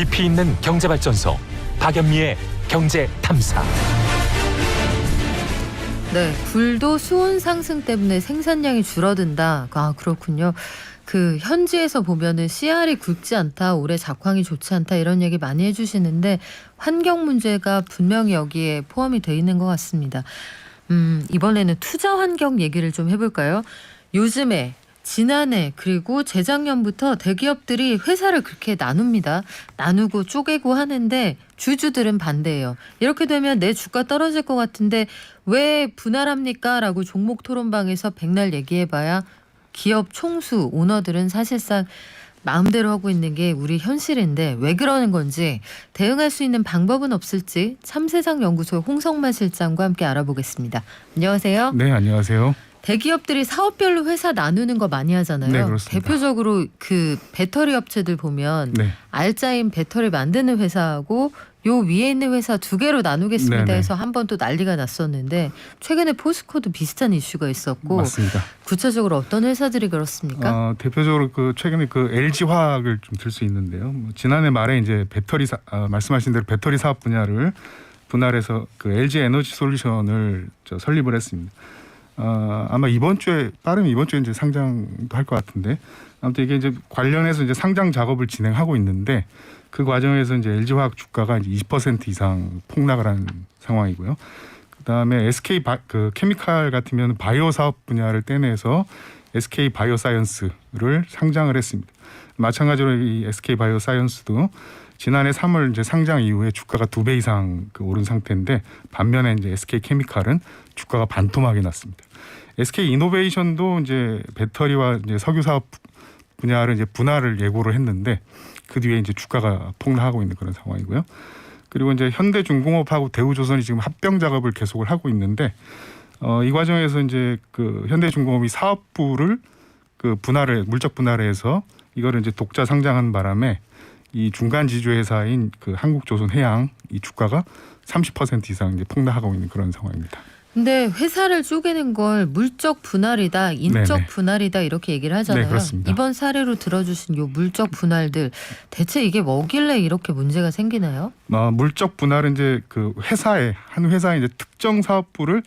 깊이 있는 경제발전소 박연미의 경제탐사. 네, 굴도 수온 상승 때문에 생산량이 줄어든다. 아, 그렇군요. 그 현지에서 보면은 씨알이 굵지 않다, 올해 작황이 좋지 않다 이런 얘기 많이 해주시는데 환경 문제가 분명히 여기에 포함이 돼 있는 것 같습니다. 이번에는 투자 환경 얘기를 좀 해볼까요? 요즘에 지난해 그리고 재작년부터 대기업들이 회사를 그렇게 나눕니다. 나누고 쪼개고 하는데 주주들은 반대해요. 이렇게 되면 내 주가 떨어질 것 같은데 왜 분할합니까? 라고 종목 토론방에서 백날 얘기해봐야 기업 총수, 오너들은 사실상 마음대로 하고 있는 게 우리 현실인데 왜 그러는 건지, 대응할 수 있는 방법은 없을지 참세상연구소 홍성만 실장과 함께 알아보겠습니다. 안녕하세요. 네, 안녕하세요. 대기업들이 사업별로 회사 나누는 거 많이 하잖아요. 네, 그렇습니다. 대표적으로 그 배터리 업체들 보면 네. 알짜인 배터리 만드는 회사하고 요 위에 있는 회사 두 개로 나누겠습니다 네네. 해서 한 번 또 난리가 났었는데 최근에 포스코도 비슷한 이슈가 있었고, 맞습니다. 구체적으로 어떤 회사들이 그렇습니까? 대표적으로 최근에 LG 화학을 좀 들 수 있는데요. 지난해 말에 이제 말씀하신 대로 배터리 사업 분야를 분할해서 LG 에너지 솔루션을 설립을 했습니다. 아마 빠르면 이번 주에 이제 상장도 할 것 같은데, 아무튼 이게 이제 관련해서 이제 상장 작업을 진행하고 있는데, 그 과정에서 이제 LG 화학 주가가 이제 20% 이상 폭락을 한 상황이고요. 그다음에 SK 케미칼 같으면 바이오 사업 분야를 떼내서 SK 바이오사이언스를 상장을 했습니다. 마찬가지로 이 SK 바이오사이언스도 지난해 3월 이제 상장 이후에 주가가 2배 이상 오른 상태인데, 반면에 이제 SK 케미칼은 주가가 반토막이 났습니다. SK 이노베이션도 이제 배터리와 이제 석유 사업 분야를 이제 분할을 예고를 했는데, 그 뒤에 이제 주가가 폭락하고 있는 그런 상황이고요. 그리고 이제 현대중공업하고 대우조선이 지금 합병 작업을 계속을 하고 있는데, 이 과정에서 이제 현대중공업이 사업부를 물적 분할해서 이거를 이제 독자 상장한 바람에 이 중간 지주 회사인 한국조선해양 이 주가가 30% 이상 이제 폭락하고 있는 그런 상황입니다. 근데 회사를 쪼개는 걸 물적 분할이다, 인적 네네. 분할이다 이렇게 얘기를 하잖아요. 네, 그렇습니다. 이번 사례로 들어주신 요 물적 분할들 대체 이게 뭐길래 이렇게 문제가 생기나요? 물적 분할은 이제 한 회사의 이제 특정 사업부를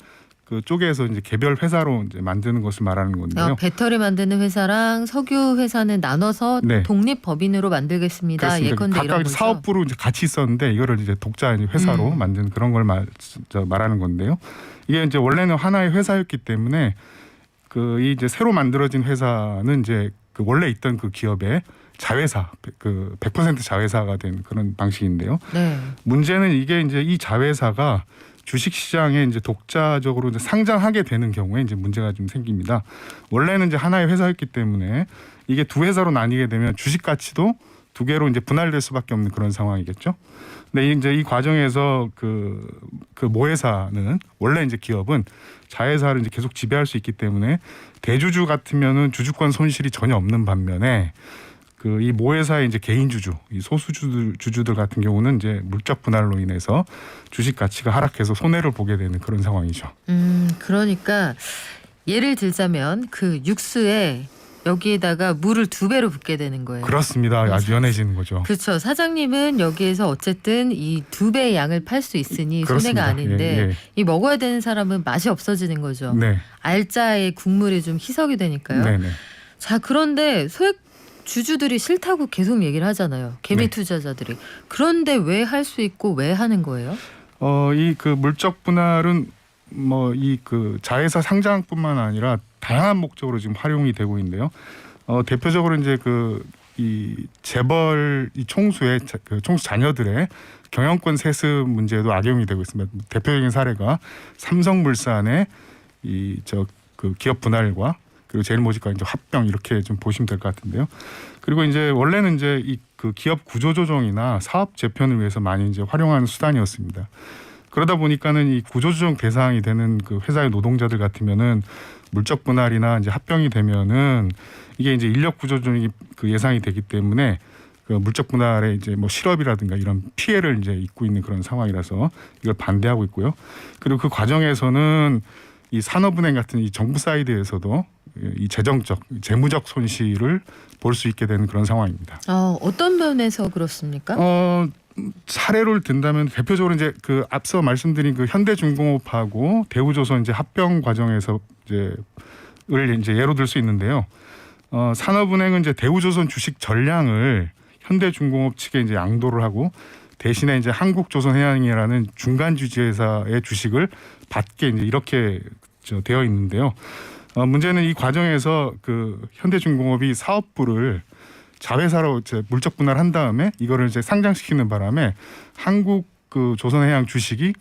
쪼개서 이제 개별 회사로 이제 만드는 것을 말하는 건데요. 배터리 만드는 회사랑 석유 회사는 나눠서 네. 독립 법인으로 만들겠습니다. 그렇습니다. 예컨대 이런 각각 거죠. 사업부로 이제 같이 있었는데 이거를 이제 독자 회사로 만든 그런 걸 말하는 건데요. 이게 이제 원래는 하나의 회사였기 때문에 이 이제 새로 만들어진 회사는 이제 원래 있던 기업의 자회사, 100% 자회사가 된 그런 방식인데요. 네. 문제는 이게 이제 이 자회사가 주식시장에 이제 독자적으로 이제 상장하게 되는 경우에 이제 문제가 좀 생깁니다. 원래는 이제 하나의 회사였기 때문에 이게 두 회사로 나뉘게 되면 주식 가치도 두 개로 이제 분할될 수밖에 없는 그런 상황이겠죠. 근데 이제 이 과정에서 모회사는 원래 이제 기업은 자회사를 이제 계속 지배할 수 있기 때문에 대주주 같으면은 주주권 손실이 전혀 없는 반면에 이 모회사의 이제 개인 주주, 이 소수 주주들 같은 경우는 이제 물적 분할로 인해서 주식 가치가 하락해서 손해를 보게 되는 그런 상황이죠. 그러니까 예를 들자면 육수에 여기에다가 물을 2배로 붓게 되는 거예요. 그렇습니다. 아주 연해지는 거죠. 그렇죠. 사장님은 여기에서 어쨌든 이 2배의 양을 팔 수 있으니 그렇습니다. 손해가 아닌데 예. 이 먹어야 되는 사람은 맛이 없어지는 거죠. 네. 알짜의 국물이 좀 희석이 되니까요. 네네. 자, 그런데 소액 주주들이 싫다고 계속 얘기를 하잖아요. 개미 네. 투자자들이. 그런데 왜 할 수 있고 왜 하는 거예요? 이 물적 분할은 자회사 상장뿐만 아니라 다양한 목적으로 지금 활용이 되고 있는데요. 대표적으로 이제 이 재벌 총수의 총수 자녀들의 경영권 세습 문제도 악용이 되고 있습니다. 대표적인 사례가 삼성물산의 기업 분할과 그리고 제일모직과 이제 합병, 이렇게 좀 보시면 될 것 같은데요. 그리고 이제 원래는 이제 기업 구조 조정이나 사업 재편을 위해서 많이 이제 활용하는 수단이었습니다. 그러다 보니까는 이 구조 조정 대상이 되는 회사의 노동자들 같으면은 물적 분할이나 이제 합병이 되면은 이게 이제 인력 구조 조정이 예상이 되기 때문에 물적 분할에 이제 실업이라든가 이런 피해를 이제 입고 있는 그런 상황이라서 이걸 반대하고 있고요. 그리고 그 과정에서는 이 산업은행 같은 이 정부 사이드에서도 이 재무적 손실을 볼 수 있게 되는 그런 상황입니다. 어떤 면에서 그렇습니까? 사례를 든다면 대표적으로 이제 그 앞서 말씀드린 그 현대중공업하고 대우조선 이제 합병 과정에서 이제를 이제 예로 들 수 있는데요. 산업은행은 이제 대우조선 주식 전량을 현대중공업 측에 이제 양도를 하고 대신에 이제 한국조선해양이라는 중간 주지회사의 주식을 받게 이제 이렇게 되어 있는데요. 문제는 이 과정에서 그 현대중공업이 사업부를 자회사로 이제 물적 분할한 다음에 이거를 이제 상장시키는 바람에 한국 그 조선해양 주식이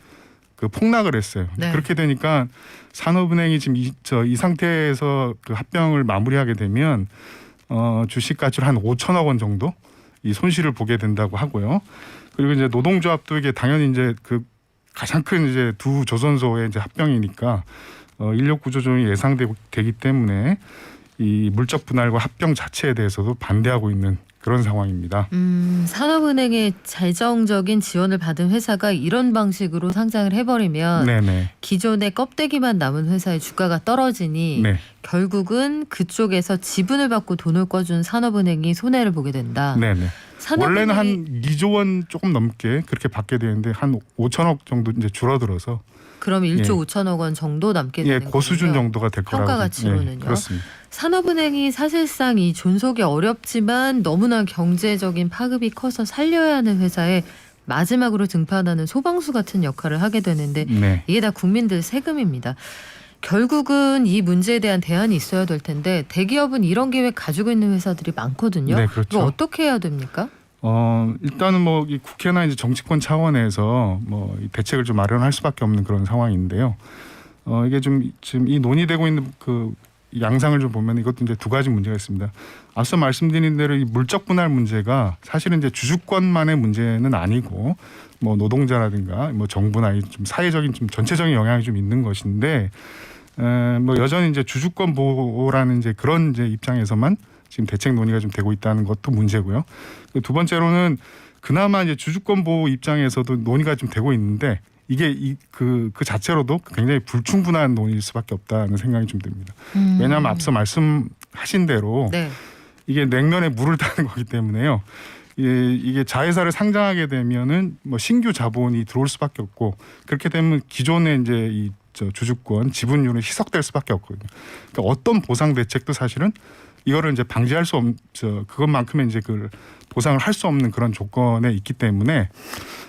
그 폭락을 했어요. 네. 그렇게 되니까 산업은행이 지금 이 상태에서 그 합병을 마무리하게 되면 주식 가치로 한 5천억 원 정도 이 손실을 보게 된다고 하고요. 그리고 이제 노동조합도 이게 당연히 이제 그 가장 큰 이제 두 조선소의 이제 합병이니까 인력 구조조정이 예상되기 때문에 이 물적 분할과 합병 자체에 대해서도 반대하고 있는 그런 상황입니다. 산업은행의 재정적인 지원을 받은 회사가 이런 방식으로 상장을 해버리면 네네. 기존의 껍데기만 남은 회사의 주가가 떨어지니 네. 결국은 그쪽에서 지분을 받고 돈을 꿔준 산업은행이 손해를 보게 된다. 네네. 산업은행이 원래는 한 2조 원 조금 넘게 그렇게 받게 되는데 한 5천억 정도 이제 줄어들어서 그럼 1조 5천억 원 정도 남게 되는 그 수준 거군요. 정도가 될 거라고. 평가 가치로는요. 그렇습니다. 산업은행이 사실상 이 존속이 어렵지만 너무나 경제적인 파급이 커서 살려야 하는 회사에 마지막으로 등판하는 소방수 같은 역할을 하게 되는데 네. 이게 다 국민들 세금입니다. 결국은 이 문제에 대한 대안이 있어야 될 텐데 대기업은 이런 계획 가지고 있는 회사들이 많거든요. 네, 그렇죠. 이거 어떻게 해야 됩니까? 일단은 뭐 이 국회나 이제 정치권 차원에서 뭐 이 대책을 좀 마련할 수밖에 없는 그런 상황인데요. 이게 좀 지금 이 논의되고 있는 그 양상을 좀 보면 이것도 이제 두 가지 문제가 있습니다. 앞서 말씀드린 대로 이 물적 분할 문제가 사실은 이제 주주권만의 문제는 아니고 뭐 노동자라든가 뭐 정부나 이 좀 사회적인 좀 전체적인 영향이 좀 있는 것인데 뭐 여전히 이제 주주권 보호라는 이제 그런 이제 입장에서만 지금 대책 논의가 좀 되고 있다는 것도 문제고요. 두 번째로는 그나마 이제 주주권 보호 입장에서도 논의가 좀 되고 있는데 이게 그 자체로도 굉장히 불충분한 논의일 수밖에 없다는 생각이 좀 듭니다. 왜냐하면 앞서 말씀하신 대로 네. 이게 냉면에 물을 타는 거기 때문에요. 이게 자회사를 상장하게 되면은 뭐 신규 자본이 들어올 수밖에 없고 그렇게 되면 기존의 이제 이 주주권 지분율은 희석될 수밖에 없거든요. 그러니까 어떤 보상 대책도 사실은 이거를 이제 방지할 수 그것만큼의 이제 그 보상을 할 수 없는 그런 조건에 있기 때문에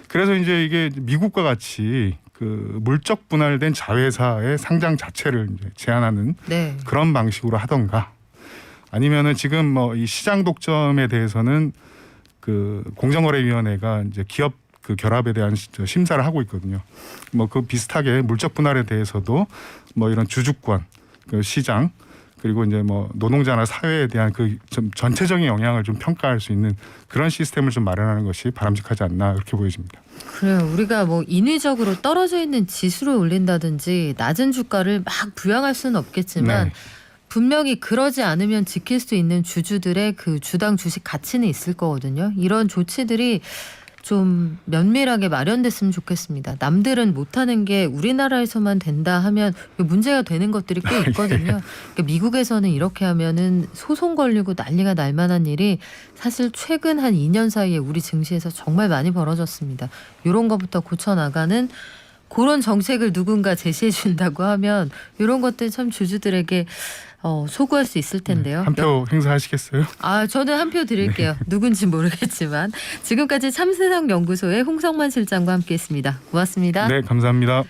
그래서 이제 이게 미국과 같이 그 물적 분할된 자회사의 상장 자체를 이제 제한하는 네. 그런 방식으로 하던가 아니면은 지금 뭐 이 시장 독점에 대해서는 그 공정거래위원회가 이제 기업 그 결합에 대한 심사를 하고 있거든요. 뭐 그 비슷하게 물적 분할에 대해서도 뭐 이런 주주권, 그 시장 그리고 이제 뭐 노동자나 사회에 대한 그 좀 전체적인 영향을 좀 평가할 수 있는 그런 시스템을 좀 마련하는 것이 바람직하지 않나 그렇게 보여집니다. 그래요. 우리가 뭐 인위적으로 떨어져 있는 지수를 올린다든지 낮은 주가를 막 부양할 수는 없겠지만 네. 분명히 그러지 않으면 지킬 수 있는 주주들의 그 주당 주식 가치는 있을 거거든요. 이런 조치들이 좀 면밀하게 마련됐으면 좋겠습니다. 남들은 못하는 게 우리나라에서만 된다 하면 문제가 되는 것들이 꽤 있거든요. 그러니까 미국에서는 이렇게 하면은 소송 걸리고 난리가 날 만한 일이 사실 최근 한 2년 사이에 우리 증시에서 정말 많이 벌어졌습니다. 이런 것부터 고쳐나가는 그런 정책을 누군가 제시해 준다고 하면 이런 것들 참 주주들에게 소구할 수 있을 텐데요. 한 표 행사하시겠어요? 저는 한 표 드릴게요. 누군지 모르겠지만 지금까지 참세상 연구소의 홍성만 실장과 함께했습니다. 고맙습니다. 네, 감사합니다.